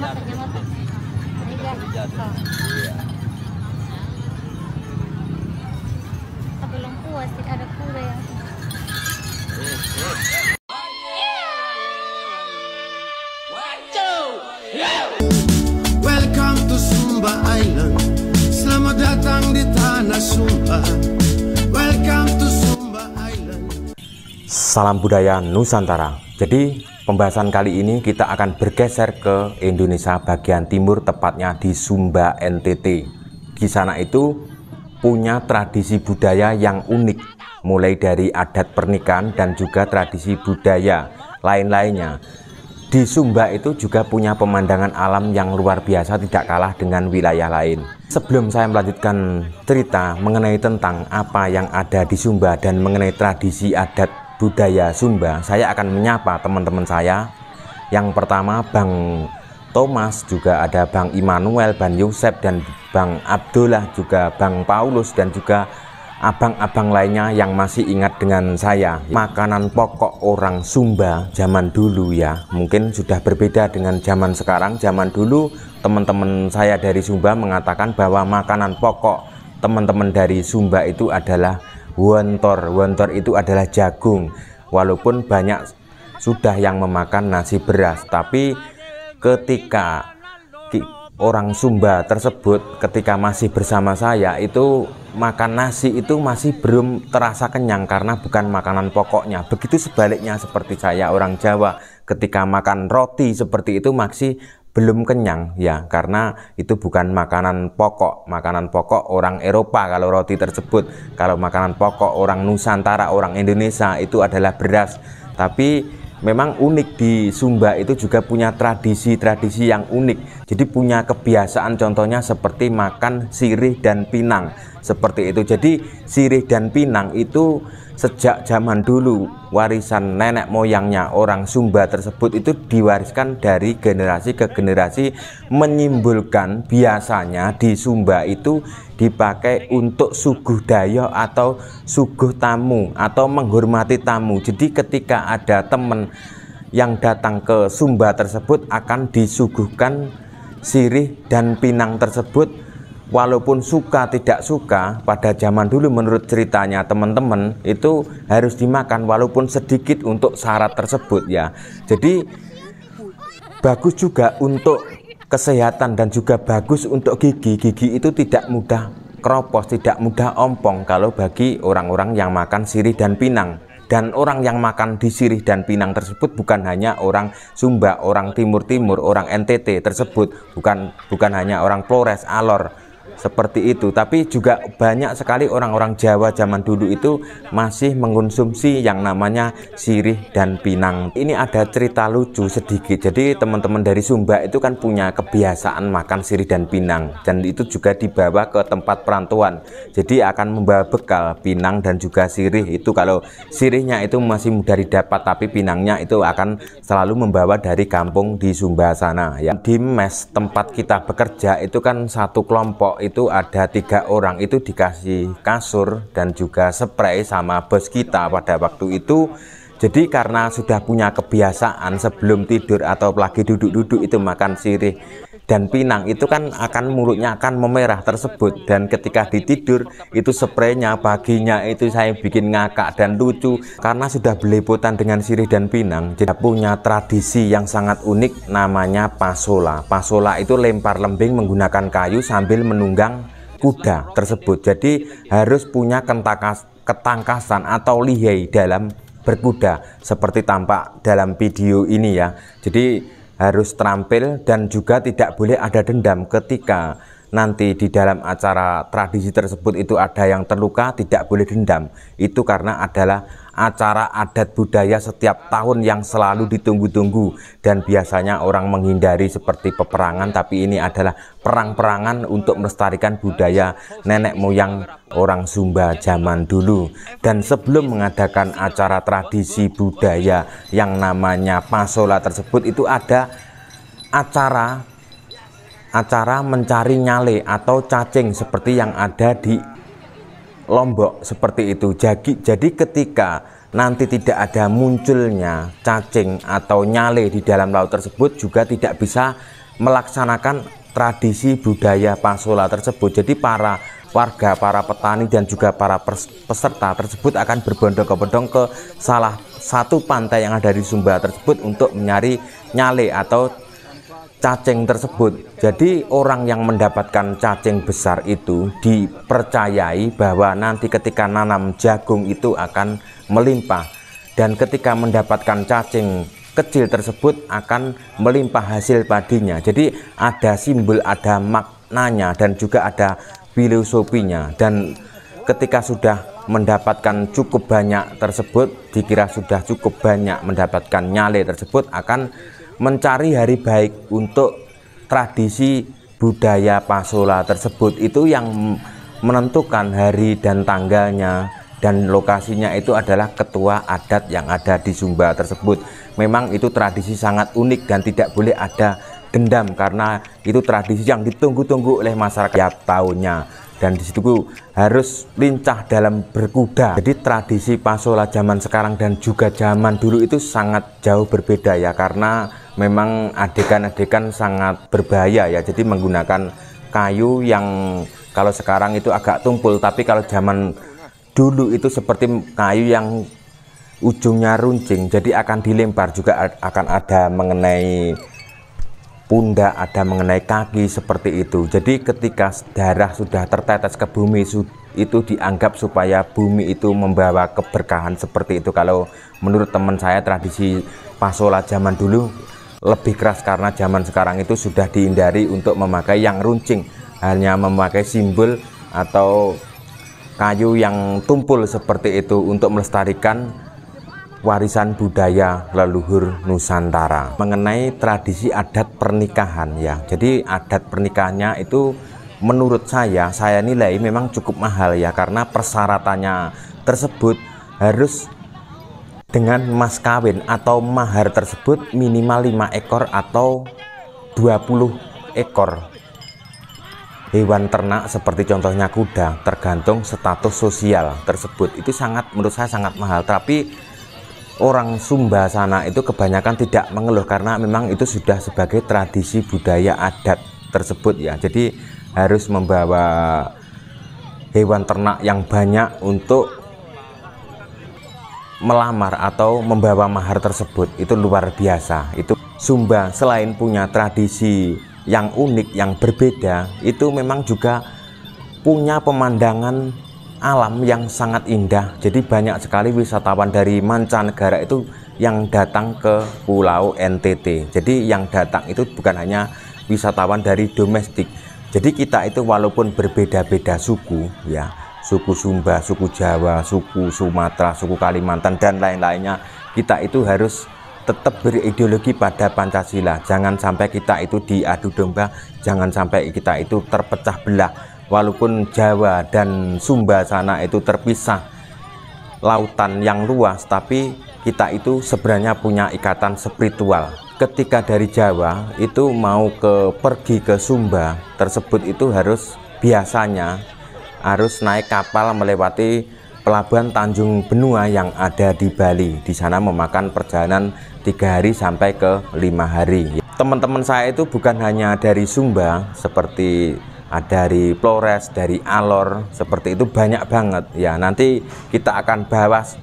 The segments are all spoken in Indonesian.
Belum puas, tidak ada kue ya. Welcome to Sumba Island. Selamat datang di tanah Sumba. Welcome to Sumba Island. Salam budaya Nusantara. Jadi pembahasan kali ini kita akan bergeser ke Indonesia bagian timur, tepatnya di Sumba, NTT. Di sana itu punya tradisi budaya yang unik, mulai dari adat pernikahan dan juga tradisi budaya lain-lainnya. Di Sumba itu juga punya pemandangan alam yang luar biasa, tidak kalah dengan wilayah lain. Sebelum saya melanjutkan cerita mengenai tentang apa yang ada di Sumba dan mengenai tradisi adat budaya Sumba, saya akan menyapa teman-teman saya. Yang pertama Bang Thomas, juga ada Bang Immanuel, Bang Yosep, dan Bang Abdullah, juga Bang Paulus, dan juga abang-abang lainnya yang masih ingat dengan saya. Makanan pokok orang Sumba zaman dulu ya, mungkin sudah berbeda dengan zaman sekarang. Zaman dulu teman-teman saya dari Sumba mengatakan bahwa makanan pokok teman-teman dari Sumba itu adalah wontor. Wontor itu adalah jagung. Walaupun banyak sudah yang memakan nasi beras, tapi ketika orang Sumba tersebut ketika masih bersama saya itu makan nasi itu masih belum terasa kenyang karena bukan makanan pokoknya. Begitu sebaliknya seperti saya orang Jawa, ketika makan roti seperti itu masih belum kenyang ya, karena itu bukan makanan pokok. Makanan pokok orang Eropa kalau roti tersebut. Kalau makanan pokok orang Nusantara, orang Indonesia itu adalah beras. Tapi memang unik, di Sumba itu juga punya tradisi-tradisi yang unik. Jadi punya kebiasaan, contohnya seperti makan sirih dan pinang. Seperti itu. Jadi sirih dan pinang itu sejak zaman dulu warisan nenek moyangnya orang Sumba tersebut itu diwariskan dari generasi ke generasi, menyimbolkan biasanya di Sumba itu dipakai untuk suguh dayo atau suguh tamu atau menghormati tamu. Jadi ketika ada teman yang datang ke Sumba tersebut akan disuguhkan sirih dan pinang tersebut. Walaupun suka tidak suka, pada zaman dulu menurut ceritanya teman-teman itu harus dimakan walaupun sedikit untuk syarat tersebut ya. Jadi bagus juga untuk kesehatan dan juga bagus untuk gigi. Gigi itu tidak mudah keropos, tidak mudah ompong kalau bagi orang-orang yang makan sirih dan pinang. Dan orang yang makan di sirih dan pinang tersebut bukan hanya orang Sumba, orang Timur-Timur, orang NTT tersebut, bukan hanya orang Flores, Alor seperti itu, tapi juga banyak sekali orang-orang Jawa zaman dulu itu masih mengkonsumsi yang namanya sirih dan pinang. Ini ada cerita lucu sedikit. Jadi teman-teman dari Sumba itu kan punya kebiasaan makan sirih dan pinang, dan itu juga dibawa ke tempat perantauan. Jadi akan membawa bekal pinang dan juga sirih. Itu kalau sirihnya itu masih mudah didapat, tapi pinangnya itu akan selalu membawa dari kampung di Sumba sana ya. Di mes tempat kita bekerja itu kan satu kelompok itu ada 3 orang, itu dikasih kasur dan juga spray sama bos kita pada waktu itu. Jadi karena sudah punya kebiasaan sebelum tidur atau lagi duduk-duduk itu makan sirih dan pinang, itu kan akan mulutnya akan memerah tersebut, dan ketika ditidur itu spraynya paginya itu saya bikin ngakak dan lucu karena sudah belepotan dengan sirih dan pinang. Jadi punya tradisi yang sangat unik namanya pasola. Pasola itu lempar lembing menggunakan kayu sambil menunggang kuda tersebut. Jadi harus punya ketangkasan atau lihai dalam berkuda seperti tampak dalam video ini ya. Jadi harus terampil dan juga tidak boleh ada dendam. Ketika nanti di dalam acara tradisi tersebut itu ada yang terluka, tidak boleh dendam. Itu karena adalah acara adat budaya setiap tahun yang selalu ditunggu-tunggu, dan biasanya orang menghindari seperti peperangan, tapi ini adalah perang-perangan untuk melestarikan budaya nenek moyang orang Sumba zaman dulu. Dan sebelum mengadakan acara tradisi budaya yang namanya pasola tersebut itu ada acara mencari nyale atau cacing seperti yang ada di Lombok seperti itu. Jadi ketika nanti tidak ada munculnya cacing atau nyale di dalam laut tersebut, juga tidak bisa melaksanakan tradisi budaya Pasola tersebut. Jadi para warga, para petani dan juga para peserta tersebut akan berbondong-bondong ke salah satu pantai yang ada di Sumba tersebut untuk mencari nyale atau cacing tersebut. Jadi orang yang mendapatkan cacing besar itu dipercayai bahwa nanti ketika nanam jagung itu akan melimpah, dan ketika mendapatkan cacing kecil tersebut akan melimpah hasil padinya. Jadi ada simbol, ada maknanya dan juga ada filosofinya. Dan ketika sudah mendapatkan cukup banyak tersebut, dikira sudah cukup banyak mendapatkan nyale tersebut, akan mencari hari baik untuk tradisi budaya Pasola tersebut. Itu yang menentukan hari dan tanggalnya dan lokasinya itu adalah ketua adat yang ada di Sumba tersebut. Memang itu tradisi sangat unik dan tidak boleh ada dendam, karena itu tradisi yang ditunggu-tunggu oleh masyarakat tiap tahunnya, dan disitu harus lincah dalam berkuda. Jadi tradisi Pasola zaman sekarang dan juga zaman dulu itu sangat jauh berbeda ya, karena memang adegan-adegan sangat berbahaya ya. Jadi menggunakan kayu yang kalau sekarang itu agak tumpul, tapi kalau zaman dulu itu seperti kayu yang ujungnya runcing, jadi akan dilempar, juga akan ada mengenai pundak, ada mengenai kaki seperti itu. Jadi ketika darah sudah tertetes ke bumi itu dianggap supaya bumi itu membawa keberkahan seperti itu. Kalau menurut teman saya, tradisi Pasola zaman dulu lebih keras, karena zaman sekarang itu sudah dihindari untuk memakai yang runcing, hanya memakai simbol atau kayu yang tumpul seperti itu untuk melestarikan warisan budaya leluhur Nusantara. Mengenai tradisi adat pernikahan ya, jadi adat pernikahannya itu menurut saya nilai memang cukup mahal ya, karena persyaratannya tersebut harus dengan mas kawin atau mahar tersebut minimal 5 ekor atau 20 ekor hewan ternak seperti contohnya kuda, tergantung status sosial tersebut. Itu menurut saya sangat mahal, tapi orang Sumba sana itu kebanyakan tidak mengeluh, karena memang itu sudah sebagai tradisi budaya adat tersebut ya. Jadi harus membawa hewan ternak yang banyak untuk melamar atau membawa mahar tersebut. Itu luar biasa. Itu Sumba selain punya tradisi yang unik, yang berbeda, itu memang juga punya pemandangan alam yang sangat indah. Jadi banyak sekali wisatawan dari mancanegara itu yang datang ke Pulau NTT. Jadi yang datang itu bukan hanya wisatawan dari domestik. Jadi kita itu walaupun berbeda-beda suku ya, suku Sumba, suku Jawa, suku Sumatera, suku Kalimantan dan lain-lainnya, kita itu harus tetap berideologi pada Pancasila. Jangan sampai kita itu diadu domba, jangan sampai kita itu terpecah belah. Walaupun Jawa dan Sumba sana itu terpisah lautan yang luas, tapi kita itu sebenarnya punya ikatan spiritual. Ketika dari Jawa itu mau pergi ke Sumba tersebut, itu biasanya harus naik kapal melewati pelabuhan Tanjung Benua yang ada di Bali. Di sana memakan perjalanan 3 hari sampai ke 5 hari. Teman-teman saya itu bukan hanya dari Sumba, seperti dari Flores, dari Alor, seperti itu banyak banget ya. Nanti kita akan bahas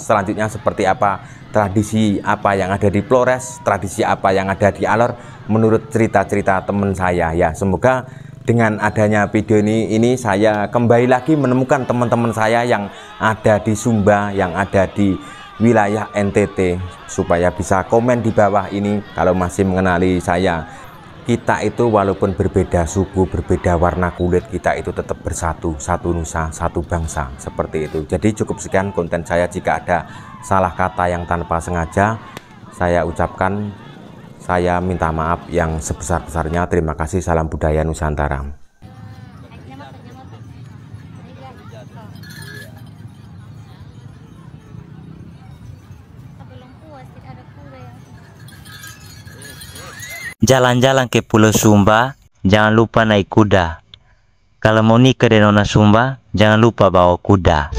selanjutnya seperti apa tradisi apa yang ada di Flores, tradisi apa yang ada di Alor menurut cerita-cerita teman saya ya. Semoga dengan adanya video ini saya kembali lagi menemukan teman-teman saya yang ada di Sumba, yang ada di wilayah NTT, supaya bisa komen di bawah ini kalau masih mengenali saya. Kita itu walaupun berbeda suku, berbeda warna kulit, kita itu tetap bersatu, satu nusa, satu bangsa, seperti itu. Jadi cukup sekian konten saya. Jika ada salah kata yang tanpa sengaja saya ucapkan, saya minta maaf yang sebesar-besarnya. Terima kasih. Salam budaya Nusantara. Jalan-jalan ke Pulau Sumba, jangan lupa naik kuda. Kalau mau nikah dengan Nona Sumba, jangan lupa bawa kuda.